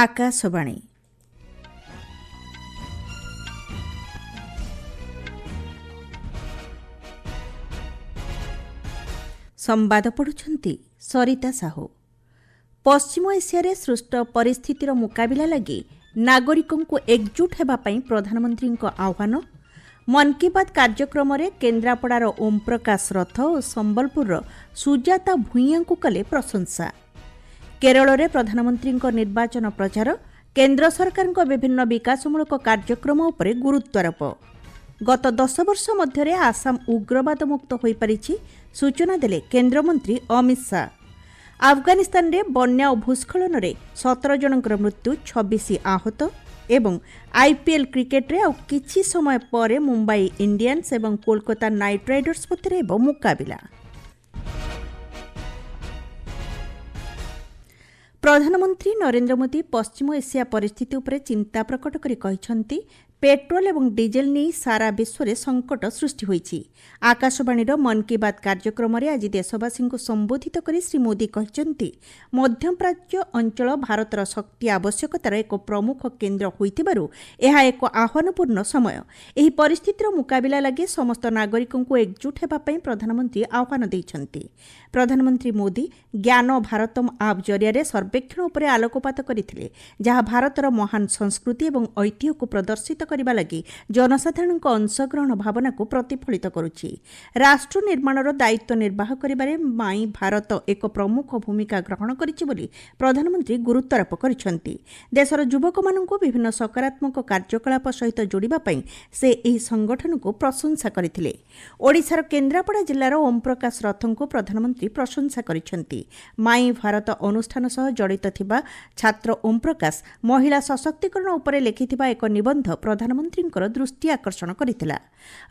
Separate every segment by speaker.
Speaker 1: ଆକାଶବାଣୀ। ସମ୍ବାଦ ପଢ଼ୁଛନ୍ତି ସରିତା ସାହୁ। ପଶ୍ଚିମ ଏସିଆରେ ସୃଷ୍ଟ ପରିସ୍ଥିତିର ମୁକାବିଲା ଲାଗି ନାଗରିକଙ୍କୁ ଏକଜୁଟ ହେବା ପାଇଁ ପ୍ରଧାନମନ୍ତ୍ରୀଙ୍କ ଆହ୍ୱାନ। ମନ୍ କି ବାତ୍ କାର୍ଯ୍ୟକ୍ରମରେ କେନ୍ଦ୍ରାପଡ଼ାର ଓମ୍ ପ୍ରକାଶ ରଥ ଓ ସମ୍ବଲପୁରର ସୁଜାତା ଭୂଇଁଙ୍କୁ କଲେ ପ୍ରଶଂସା। କେରଳରେ ପ୍ରଧାନମନ୍ତ୍ରୀଙ୍କ ନିର୍ବାଚନ ପ୍ରଚାର, କେନ୍ଦ୍ର ସରକାରଙ୍କ ବିଭିନ୍ନ ବିକାଶମୂଳକ କାର୍ଯ୍ୟକ୍ରମ ଉପରେ ଗୁରୁତ୍ୱାରୋପ। ଗତ 10 ବର୍ଷ ମଧ୍ୟରେ ଆସାମ ଉଗ୍ରବାଦ ମୁକ୍ତ ହୋଇପାରିଛି, ସୂଚନା ଦେଲେ କେନ୍ଦ୍ରମନ୍ତ୍ରୀ ଅମିତ ଶାହା। ଆଫଗାନିସ୍ତାନରେ ବନ୍ୟା ଓ ଭୂସ୍ଖଳନରେ 17 ଜଣଙ୍କର ମୃତ୍ୟୁ, 26 ଆହତ। ଏବଂ ଆଇପିଏଲ୍ କ୍ରିକେଟରେ ଆଉ କିଛି ସମୟ ପରେ ମୁମ୍ବାଇ ଇଣ୍ଡିଆନ୍ସ ଏବଂ କୋଲକାତା ନାଇଟ୍ ରାଇଡର୍ସ ମଧ୍ୟରେ ହେବ ମୁକାବିଲା। ପ୍ରଧାନମନ୍ତ୍ରୀ ନରେନ୍ଦ୍ର ମୋଦି ପଶ୍ଚିମ ଏସିଆ ପରିସ୍ଥିତି ଉପରେ ଚିନ୍ତା ପ୍ରକଟ କରି କହିଛନ୍ତି, ପେଟ୍ରୋଲ ଏବଂ ଡିଜେଲ ନେଇ ସାରା ବିଶ୍ୱରେ ସଙ୍କଟ ସୃଷ୍ଟି ହୋଇଛି। ଆକାଶବାଣୀର ମନ୍ କି ବାତ୍ କାର୍ଯ୍ୟକ୍ରମରେ ଆଜି ଦେଶବାସୀଙ୍କୁ ସମ୍ବୋଧିତ କରି ଶ୍ରୀ ମୋଦି କହିଛନ୍ତି, ମଧ୍ୟପ୍ରାଚ୍ୟ ଅଞ୍ଚଳ ଭାରତର ଶକ୍ତି ଆବଶ୍ୟକତାର ଏକ ପ୍ରମୁଖ କେନ୍ଦ୍ର ହୋଇଥିବାରୁ ଏହା ଏକ ଆହ୍ୱାନପୂର୍ଣ୍ଣ ସମୟ। ଏହି ପରିସ୍ଥିତିର ମୁକାବିଲା ଲାଗି ସମସ୍ତ ନାଗରିକଙ୍କୁ ଏକଜୁଟ ହେବା ପାଇଁ ପ୍ରଧାନମନ୍ତ୍ରୀ ଆହ୍ୱାନ ଦେଇଛନ୍ତି। ପ୍ରଧାନମନ୍ତ୍ରୀ ମୋଦି ଜ୍ଞାନ ଭାରତମ୍ ଆପ୍ ଜରିଆରେ ସର୍ବେକ୍ଷଣ ଉପରେ ଆଲୋକପାତ କରିଥିଲେ, ଯାହା ଭାରତର ମହାନ ସଂସ୍କୃତି ଏବଂ ଐତିହ୍ୟକୁ ପ୍ରଦର୍ଶିତ କରିବା ଲାଗି ଜନସାଧାରଣଙ୍କ ଅଂଶଗ୍ରହଣ ଭାବନାକୁ ପ୍ରତିଫଳିତ କରୁଛି। ରାଷ୍ଟ୍ର ନିର୍ମାଣର ଦାୟିତ୍ୱ ନିର୍ବାହ କରିବାରେ ମାଇଁ ଭାରତ ଏକ ପ୍ରମୁଖ ଭୂମିକା ଗ୍ରହଣ କରିଛି ବୋଲି ପ୍ରଧାନମନ୍ତ୍ରୀ ଗୁରୁତ୍ୱାରୋପ କରିଛନ୍ତି। ଦେଶର ଯୁବକମାନଙ୍କୁ ବିଭିନ୍ନ ସକାରାତ୍ମକ କାର୍ଯ୍ୟକଳାପ ସହିତ ଯୋଡ଼ିବା ପାଇଁ ସେ ଏହି ସଂଗଠନକୁ ପ୍ରଶଂସା କରିଥିଲେ। ଓଡ଼ିଶାର କେନ୍ଦ୍ରାପଡ଼ା ଜିଲ୍ଲାର ଓମ୍ ପ୍ରକାଶ ରଥଙ୍କୁ ପ୍ରଧାନମନ୍ତ୍ରୀ ପ୍ରଶଂସା କରିଛନ୍ତି। ମାଇଁ ଭାରତ ଅନୁଷ୍ଠାନ ସହ ଜଡ଼ିତ ଥିବା ଛାତ୍ର ଓମ୍ ପ୍ରକାଶ ମହିଳା ସଶକ୍ତିକରଣ ଉପରେ ଲେଖିଥିବା ଏକ ନିବନ୍ଧ ପ୍ରଧାନମନ୍ତ୍ରୀଙ୍କର ଦୃଷ୍ଟି ଆକର୍ଷଣ କରିଥିଲା।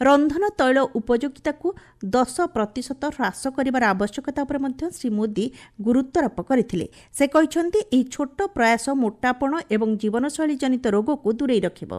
Speaker 1: ରନ୍ଧନ ତୈଳ ଉପଯୋଗିତାକୁ 10% ହ୍ରାସ କରିବାର ଆବଶ୍ୟକତା ଉପରେ ମଧ୍ୟ ଶ୍ରୀ ମୋଦି ଗୁରୁତ୍ୱାରୋପ କରିଥିଲେ। ସେ କହିଛନ୍ତି, ଏହି ଛୋଟ ପ୍ରୟାସ ମୋଟାପଣ ଏବଂ ଜୀବନଶୈଳୀ ଜନିତ ରୋଗକୁ ଦୂରେଇ ରଖିବ।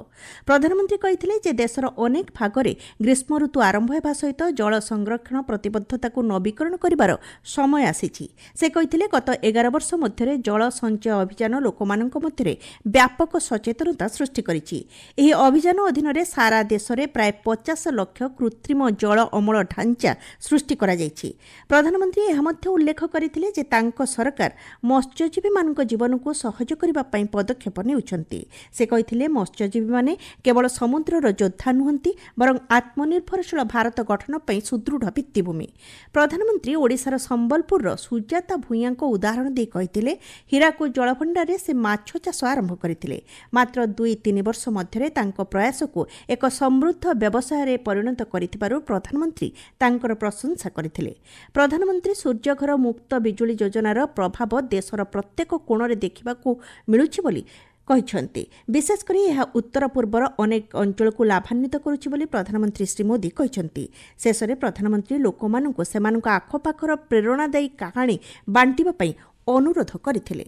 Speaker 1: ପ୍ରଧାନମନ୍ତ୍ରୀ କହିଥିଲେ ଯେ ଦେଶର ଅନେକ ଭାଗରେ ଗ୍ରୀଷ୍ମ ଋତୁ ଆରମ୍ଭ ହେବା ସହିତ ଜଳ ସଂରକ୍ଷଣ ପ୍ରତିବଦ୍ଧତାକୁ ନବୀକରଣ କରିବାର ସମୟ ଆସିଛି। ସେ କହିଥିଲେ, ଗତ 11 ବର୍ଷ ମଧ୍ୟରେ ଜଳ ସଞ୍ଚୟ ଅଭିଯାନ ଲୋକମାନଙ୍କ ମଧ୍ୟରେ ବ୍ୟାପକ ସଚେତନତା ସୃଷ୍ଟି କରିଛି। ଏହି ଅଭିଯାନ ଅଧୀନରେ ସାରା ଦେଶରେ ପ୍ରାୟ 50 ଲକ୍ଷ କୃତ୍ରିମ ଜଳ ଅମଳ ଢାଞ୍ଚା ସୃଷ୍ଟି କରାଯାଇଛି। ପ୍ରଧାନମନ୍ତ୍ରୀ ଏହା ମଧ୍ୟ ଉଲ୍ଲେଖ କରିଥିଲେ ଯେ ତାଙ୍କ ସରକାର ମତ୍ସ୍ୟଜୀବୀମାନଙ୍କ ଜୀବନକୁ ସହଜ କରିବା ପାଇଁ ପଦକ୍ଷେପ ନେଉଛନ୍ତି। ସେ କହିଥିଲେ, ମତ୍ସ୍ୟଜୀବୀମାନେ କେବଳ ସମୁଦ୍ରର ଯୋଦ୍ଧା ନୁହନ୍ତି, ବରଂ ଆତ୍ମନିର୍ଭରଶୀଳ ଭାରତ ଗଠନ ପାଇଁ ସୁଦୃଢ଼ ଭିତ୍ତିଭୂମି। ପ୍ରଧାନମନ୍ତ୍ରୀ ଓଡ଼ିଶାର ସମ୍ବଲପୁରର ସୁଜାତା ଭୂଇଁଙ୍କ ଉଦାହରଣ ଦେଇ କହିଥିଲେ, ହୀରାକୁଦ ଜଳଭଣ୍ଡାରରେ ସେ ମାଛ ଚାଷ ଆରମ୍ଭ କରିଥିଲେ। ମାତ୍ର 2-3 ବର୍ଷ ମଧ୍ୟରେ ତାଙ୍କ ପ୍ରୟାସକୁ ଏକ ସମୃଦ୍ଧ ବ୍ୟବସାୟରେ ପରିଣତ କରିଥିବାରୁ ପ୍ରଧାନମନ୍ତ୍ରୀ ତାଙ୍କର ପ୍ରଶଂସା କରିଥିଲେ। ପ୍ରଧାନମନ୍ତ୍ରୀ ସୂର୍ଯ୍ୟଘର ମୁକ୍ତ ବିଜୁଳି ଯୋଜନାର ପ୍ରଭାବ ଦେଶର ପ୍ରତ୍ୟେକ କୋଣରେ ଦେଖିବାକୁ ମିଳୁଛି ବୋଲି କହିଛନ୍ତି। ବିଶେଷ କରି ଏହା ଉତ୍ତର ପୂର୍ବର ଅନେକ ଅଞ୍ଚଳକୁ ଲାଭାନ୍ୱିତ କରୁଛି ବୋଲି ପ୍ରଧାନମନ୍ତ୍ରୀ ଶ୍ରୀ ମୋଦି କହିଛନ୍ତି। ଶେଷରେ ପ୍ରଧାନମନ୍ତ୍ରୀ ଲୋକମାନଙ୍କୁ ସେମାନଙ୍କ ଆଖପାଖର ପ୍ରେରଣାଦାୟୀ କାହାଣୀ ବାଣ୍ଟିବା ପାଇଁ ଅନୁରୋଧ କରିଥିଲେ।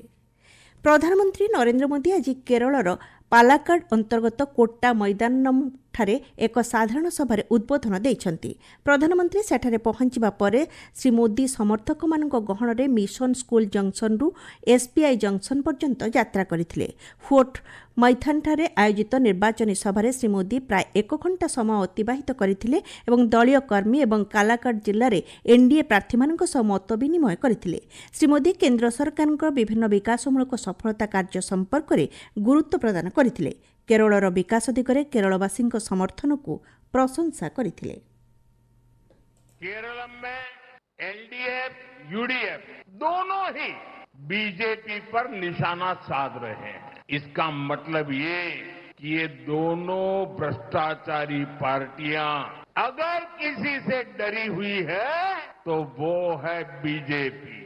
Speaker 1: ପ୍ରଧାନମନ୍ତ୍ରୀ ନରେନ୍ଦ୍ର ମୋଦି ଆଜି କେରଳର ପାଲାକାଡ୍ ଅନ୍ତର୍ଗତ କୋଟ୍ଟା ମୈଦାନମ୍ଠାରେ ଏକ ସାଧାରଣ ସଭାରେ ଉଦ୍ବୋଧନ ଦେଇଛନ୍ତି। ପ୍ରଧାନମନ୍ତ୍ରୀ ସେଠାରେ ପହଞ୍ଚିବା ପରେ ଶ୍ରୀ ମୋଦି ସମର୍ଥକମାନଙ୍କ ଗହଣରେ ମିଶନ ସ୍କୁଲ ଜଙ୍କସନ୍ରୁ ଏସ୍ବିଆଇ ଜଙ୍କସନ ପର୍ଯ୍ୟନ୍ତ ଯାତ୍ରା କରିଥିଲେ। ଫୋର୍ଟ ମୈଥାନଠାରେ ଆୟୋଜିତ ନିର୍ବାଚନୀ ସଭାରେ ଶ୍ରୀ ମୋଦି ପ୍ରାୟ 1 ଘଣ୍ଟା ସମୟ ଅତିବାହିତ କରିଥିଲେ ଏବଂ ଦଳୀୟ କର୍ମୀ ଏବଂ କାଲାକାଡ୍ ଜିଲ୍ଲାରେ ଏନ୍ଡିଏ ପ୍ରାର୍ଥୀମାନଙ୍କ ସହ ମତ ବିନିମୟ କରିଥିଲେ। ଶ୍ରୀ ମୋଦି କେନ୍ଦ୍ର ସରକାରଙ୍କ ବିଭିନ୍ନ ବିକାଶମୂଳକ ସଫଳତା କାର୍ଯ୍ୟ ସମ୍ପର୍କରେ ଗୁରୁତ୍ୱ ପ୍ରଦାନ କରିଥିଲେ। କେରଳର ବିକାଶ ଦିଗରେ କେରଳବାସୀଙ୍କ ସମର୍ଥନକୁ ପ୍ରଶଂସା କରିଥିଲେ।
Speaker 2: केरल में एलडीएफ यूडीएफ दोनों ही बीजेपी पर निशाना साध रहे हैं। इसका मतलब ये कि ये दोनों भ्रष्टाचारी पार्टियां अगर किसी से डरी हुई है तो वो है बीजेपी।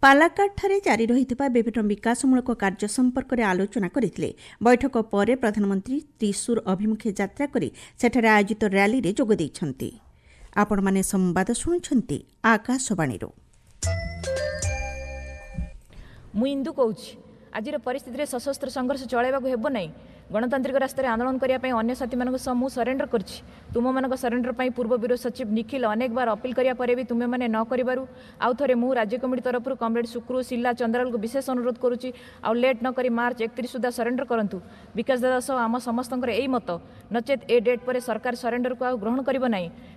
Speaker 1: ପାଲାକାଡ୍ଠାରେ ଜାରି ରହିଥିବା ବିଭିନ୍ନ ବିକାଶମୂଳକ କାର୍ଯ୍ୟ ସମ୍ପର୍କରେ ଆଲୋଚନା କରିଥିଲେ। ବୈଠକ ପରେ ପ୍ରଧାନମନ୍ତ୍ରୀ ତ୍ରିଶୂର ଅଭିମୁଖେ ଯାତ୍ରା କରି ସେଠାରେ ଆୟୋଜିତ ର୍ୟାଲିରେ ଯୋଗ ଦେଇଛନ୍ତି। ଆପଣମାନେ ସମ୍ବାଦ ଶୁଣୁଛନ୍ତି ଆକାଶବାଣୀରୁ।
Speaker 3: ମୁଁ ଇନ୍ଦୁ କହୁଛି। आज परिस्थिति में सशस्त्र संघर्ष चलैवा हेब ना गणतांत्रिक रास्तार आंदोलन करने अन्य साथी मान सरेंडर कर तुम मान सरेंडर पूर्व ब्यूरो सचिव निखिल अनेक बार अपील कराया भी तुम्हें मैंने न कर आउ थे मु राज्य कमिटी तरफ कमरेड सुक्रू शिला चंद्राल को विशेष अनुरोध करुच्ची आउ लेट न करी मार्च 31 सुधा सरेंडर करूँ विकास दादा सह आम समस्त यही मत नचेत ए डेट पर सरकार सरेंडर को आउ ग्रहण कर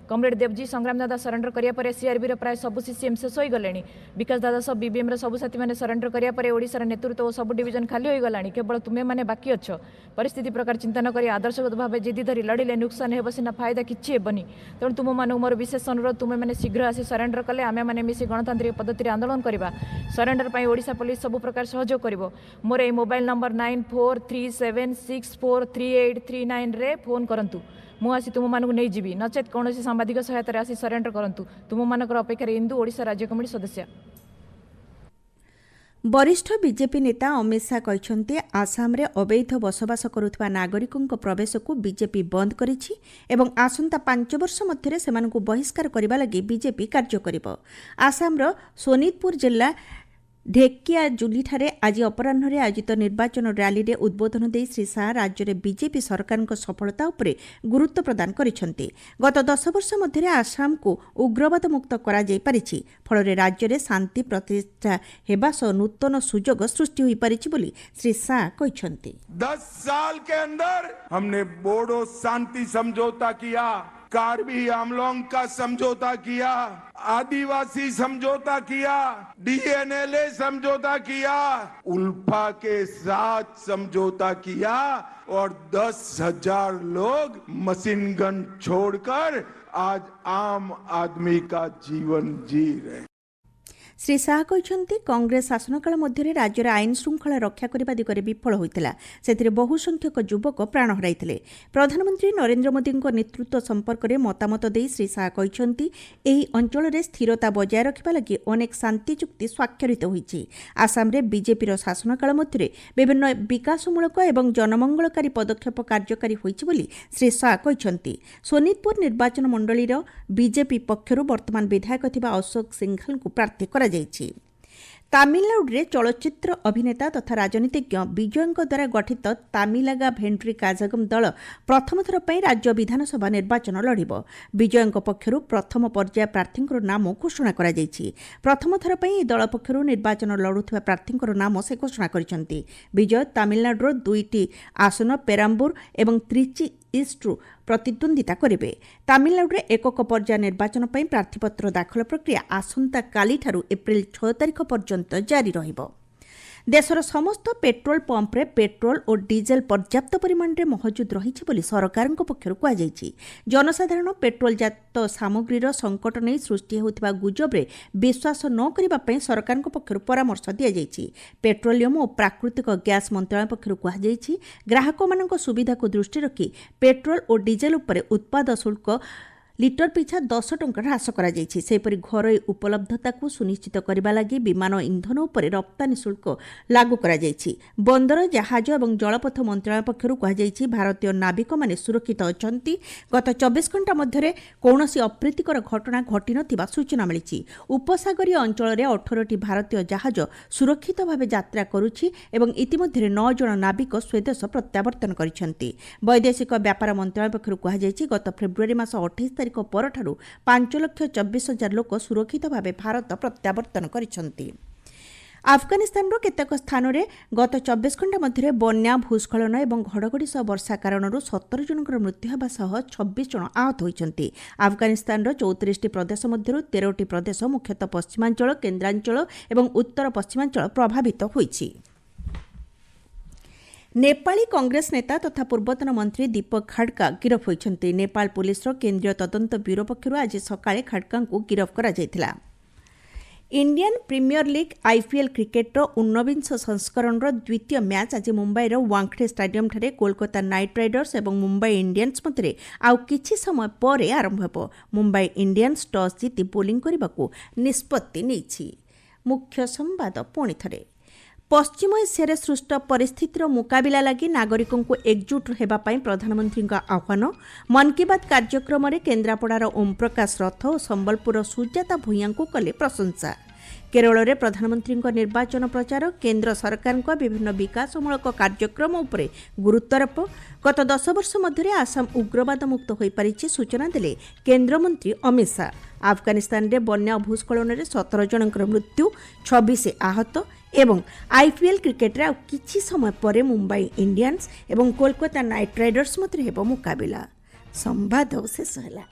Speaker 3: कमरेड देवजी संग्राम दादा सरेंडर कराया सीआरबी प्राय सब सीसीएम शेष हो गले विकास दादा सह बीबीएम सब साथी मैंने सरेंडर कराया ओडिशार नेतृत्व और सब डिविजन खाली हो गला केवल तुम्हें मैंने बाकी अच्छ परिस्थिति प्रकार चिंता न करी आदर्शगत भाव जिद्दी धरी लड़िले नुकसान हेब सीना फायदा किसी हेबनी तेणु तुम मान मोर विशेष अनुरोध तुम्हें मैंने शीघ्र आसी सरेंडर कले आमे मैंने मिसी गणतांत्रिक पद्धति आंदोलन करवा सरेंडर पर ओडिशा पुलिस सब प्रकार सहयोग कर मोर ये मोबाइल नंबर 9437643839 रे फोन करंतु मु आसी तुम मानक नहीं जीवी नचेत कौन सांबादिक सहायता आसी सरेंडर करंतु तुम मानकर अपेक्षा इंदु ओडिशा राज्य कमिटी सदस्य।
Speaker 1: वरिष्ठ बीजेपी नेता अमित शाह कहते आसाम रे अवैध बसवास करुवा नागरिकों प्रवेश को बीजेपी बंद करिछि एवं आसंता 5 वर्ष मध्य सेमानकु बहिष्कार करने लगी बीजेपी कार्य करिब। आसाम रो सोनितपुर जिला ढेकियाजुली आज अपराह्न आयोजित निर्वाचन रैली में उद्बोधन दे श्री शाह राज्य में बीजेपी सरकार सफलता उपरे गुरुत्व प्रदान करिसेंति। गत 10 वर्ष मध्य आसाम को उग्रवाद मुक्त करा जाई परिछि फल राज्य में शांति प्रतिष्ठा हेबा सह नूतन सुजोग सृष्टि होई परिछि बोली श्री शाह कहिसेंति।
Speaker 4: 10 साल के अंदर हमने बोडो शांति समझौता किया, कार्बी आंगलोंग का समझौता किया, आदिवासी समझौता किया, डीएनएलए समझौता किया, उल्फा के साथ समझौता किया और 10,000 लोग मशीन गन छोड़कर आज आम आदमी का जीवन जी रहे।
Speaker 1: श्री शाह कहते कांग्रेस शासनकाल मध्य राज्यर आईन श्रृंखला रक्षा करने दिगरे विफल होता से बहु संख्यक युवक प्राण हराइथिले। प्रधानमंत्री नरेंद्र मोदी नेतृत्व संपर्क में मतामत दे श्री शाह कहते एही अंचल में स्थिरता बजाय रखा लगी अनेक शांति चुक्ति स्वाक्षरित होईछि। आसाम रे बीजेपी शासनकाल मध्य विभिन्न विकासमूलक एवं जनमंगलकारी पदक्षेप कार्यकारी होईछि बोली श्री शाह कहते। सोनितपुर निर्वाचन मंडलीर बीजेपी पक्षरु वर्तमान विधायक थिबा अशोक सिंघल को प्रार्थी करा जायछि। तामिलनाडु चलचित्र अभिनेता तथा राजनीतिज्ञ विजयं द्वारा गठित तामिलागा भेंट्री काजागम दल प्रथम थर पर राज्य विधानसभा निर्वाचन लड़िब। विजयं पक्षरु प्रथम पर्याय प्रार्थी नाम घोषणा करा जायछि। प्रथम थर पर दल पक्षरु निर्वाचन लड़ुथिबा प्रार्थी नाम से घोषणा करिसेंति। विजय तामिलनाडुर 2टी आसन पेराम्बूर एवं त्रिची ईस्ट्रु प्रतिद्वंदिता करेंगे। तामिलनाडु में एकक पर्याय निर्वाचन पर प्रार्थीपत्र दाखल प्रक्रिया आसंता कालीठारू एप्रिल 6 तारिख पर्यंत जारी रहिबो। देशर समस्त पेट्रोल पंप्रे पेट्रोल और डीजेल पर्याप्त परिमाण में महजूद रही सरकार पक्षर कहुଯାଇଛି। जनसाधारण पेट्रोल जात सामग्रीर संकट नहीं सृष्टि होता गुजबरे विश्वास न करने सरकार पक्षर परामर्श दि जाइछि। पेट्रोलियम और प्राकृतिक गैस मंत्रालय पक्षर कहुଯାଇଛି ग्राहक मान सुविधा को दृष्टि रखी पेट्रोल और डीजेल उपर उत्पाद शुल्क लिटर पिछा 10 टंका ह्रास करा जाइछि। सेपरि घरोई उपलब्धता को सुनिश्चित करबा लागि विमान इंधन उपर रप्तानी शुल्क लागू करा जाइछि। बंदर जहाज एवं जलपथ मंत्रालय पक्षरु कहा जाइछि भारतीय नाविक माने सुरक्षित अछंती। गत 24 घंटा मध्यरे कौनसी अप्रीतिकर घटना घटी नथिबा सूचना मिलिछि। उपसागरीय अंचल रे 18टी भारतीय जहाज सुरक्षित भावे यात्रा करुछि एवं इतिमध्ये 9 जन नाविक स्वदेश प्रत्यावर्तन करिसेंति। वैदेशिक व्यापार मंत्रालय पक्षरु कहा जाइछि गत फेब्रुआरी मास 28 तारिख परठारु 5,24,000 लोक सुरक्षित भावे भारत प्रत्यावर्तन करिसेंति। आफगानिस्तान केतेक स्थान में गत 24 घंटा मध्य बन्या भूस्खलन और घड़घड़ी सह वर्षा कारण 17 जनकर मृत्यु होगा सह 26 जन आहत होइछन्ति। आफगानिस्तान 34टी प्रदेश मध्य 13टी प्रदेश मुख्यतः पश्चिमांचल केन्द्रांचल और उत्तर पश्चिमांचल प्रभावित होइछि। नेपाली कांग्रेस नेता तथा पूर्वतन मंत्री दीपक खाड़का गिरफ होइछन्ति। नेपाल पुलिस केंद्रीय तदंत ब्यूरो पक्षरु आज सकाळे खाड़का को गिरफ करा जायथिला। Indian premier league IPL cricketer 19 संस्करण द्वितीय मैच आज मुंबईर वांखेड़े स्टाडियम ठारे कोलकाता नाइट राइडर्स और मुंबई इंडियंस मध्य आउ किछि समय पर आरंभ हेबो। मुंबई इंडियंस टॉस जीति बोलिंग करबाकू निष्पत्ति नेछि। मुख्य संवाद पुणी थरे पश्चिम एशिया सृष्ट परिस्थितिर मुकाबिला लगी नागरिकों को एकजुट होगापाई प्रधानमंत्री आह्वान। मन की बात कार्यक्रम में केन्द्रापड़ार ओम प्रकाश रथ और संबलपुर सुजाता भूया को कले प्रशंसा। केरଳରେ ପ୍ରଧାନମନ୍ତ୍ରୀଙ୍କ ନିର୍ବାଚନ ପ୍ରଚାର କେନ୍ଦ୍ର ସରକାରଙ୍କ ବିଭିନ୍ନ ବିକାଶମୂଳକ କାର୍ଯ୍ୟକ୍ରମ ଉପରେ ଗୁରୁତ୍ୱାରୋପ ଗତ 10 ବର୍ଷ ମଧ୍ୟରେ ଆସାମ ଉଗ୍ରବାଦ ମୁକ୍ତ ହୋଇପାରିଛି ସୂଚନା ଦେଲେ କେନ୍ଦ୍ରମନ୍ତ୍ରୀ ଅମିତ ଶାହ। ଆଫଗାନିସ୍ତାନରେ ବନ୍ୟା ଓ ଭୂସ୍ଖଳନରେ 17 ଜଣଙ୍କର ମୃତ୍ୟୁ 26 ଆହତ ଏବଂ ଆଇପିଏଲ୍ କ୍ରିକେଟରେ ଆଉ କିଛି ସମୟ ପରେ ମୁମ୍ବାଇ ଇଣ୍ଡିଆନ୍ସ ଏବଂ କୋଲକାତା ନାଇଟ୍ ରାଇଡର୍ସ ମଧ୍ୟରେ ହେବ ମୁକାବିଲା। ସମ୍ବାଦ ଶେଷ ହେଲା।